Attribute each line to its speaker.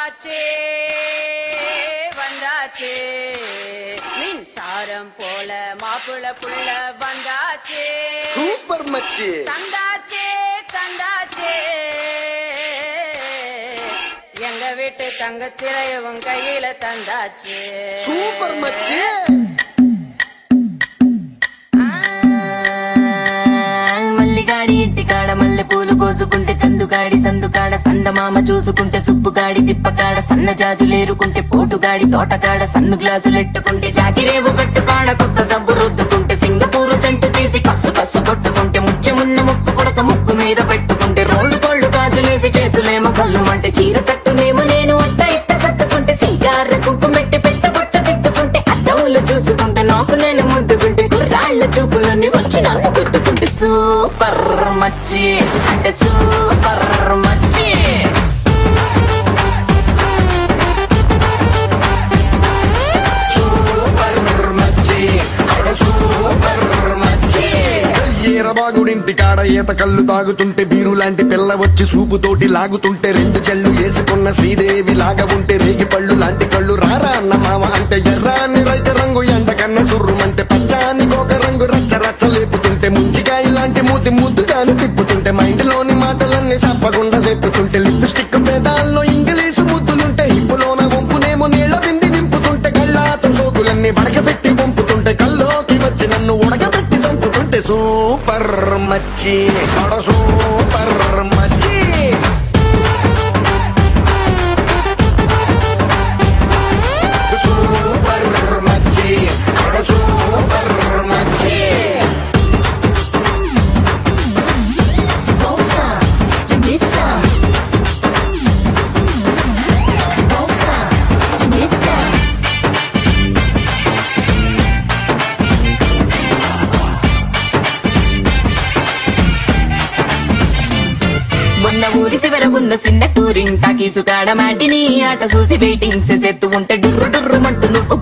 Speaker 1: வந்தாச்சே வந்தாச்சே மின்சாரம் போல மாப்பிள புள்ள வந்தாச்சே
Speaker 2: சூப்பர் மச்சி
Speaker 1: தந்தாச்சே தந்தாச்சே எங்க வீட்டு தங்கத்திரையவன் கையில தந்தாச்சே
Speaker 2: சூப்பர் மச்சி
Speaker 3: మల్లిగాడి ఇంటికాడ మల్లె పూలు కోసుకుంటే చందుగాడి సందుకాడ సందమామ చూసుకుంటే సుబ్బుగాడి తిప్పకాడ సన్న జాజులేరుకుంటే పోటుగాడి తోటకాడ సన్ను గ్లాసులెట్టుకుంటే జాకిరేవు కట్టుకాడ కొత్త సబ్బు రుద్దుకుంటే సింగపూరు సెంటు తీసి కస్సు కస్సు కొట్టుకుంటే ముచ్చెమున్న ముక్కు కొడక ముక్కు మీద పెట్టుకుంటే రోడ్డు కోళ్ళు గాజులేసి చేతులేమో కళ్ళుమంటే చీర కట్టునేమో నేను అట్ట ఇట్ట సత్తుకుంటే సింగార కుంకుమెట్టి పెద్ద బొట్ట దిద్దుకుంటే అద్దములు చూసుకుంటే నాకు నేను ముద్దుకుంటే కుర్రాళ్ల చూపులని వచ్చి నన్ను గుద్దుకుంటే సూపర్ మచ్చి అంటే సూపర్ మచ్చి సూపర్ మచ్చి అంటే సూపర్ మచ్చి
Speaker 2: ఈరబాగుడింటి కాడ ఈత కళ్ళు తాగుతుంటే బీరు లాంటి పిల్ల వచ్చి సూపుతోటి లాగుతుంటే రెండు చెళ్ళు వేసుకున్న శ్రీదేవి లాగా ఉంటే రేగి పళ్ళు లాంటి కళ్ళు రారా అన్న మామ అంటే ఎర్రాని రైత రంగు ఎండ కన్న సుర్రుమంటే పచ్చాని గోక రంగు రచ్చ రచ్చ లేపుతుంటే ముంచికాయ లాంటి మూతి ముద్దుగాను తిప్పుతుంటే మైండ్ లోని మాటలన్నీ చెప్పకుండా చెప్పుతుంటే లిప్స్టిక్ పేదాల్లో ఇంగ్లీషు ముద్దులుంటే హిప్పులోన వంపునేమో నీళ్ల బింది నింపుతుంటే కళ్ళాతో సోకులన్నీ వడకబెట్టి వంపుతుంటే కల్లోకి వచ్చి నన్ను ఉడకబెట్టి చంపుతుంటే సూపర్ మచ్చి సూపర్ మచ్చి
Speaker 3: సూపర్ మచ్చి సూపర్ మచ్చి మొన్న ఊరి చివర ఉన్న చిన్న టూరింగ్ టాకీసు కాడ మాటిని ఆట చూసి వెయిటింగ్స్ ఎత్తు ఉంటే డుర్రు డుర్రు మంటూ నువ్వు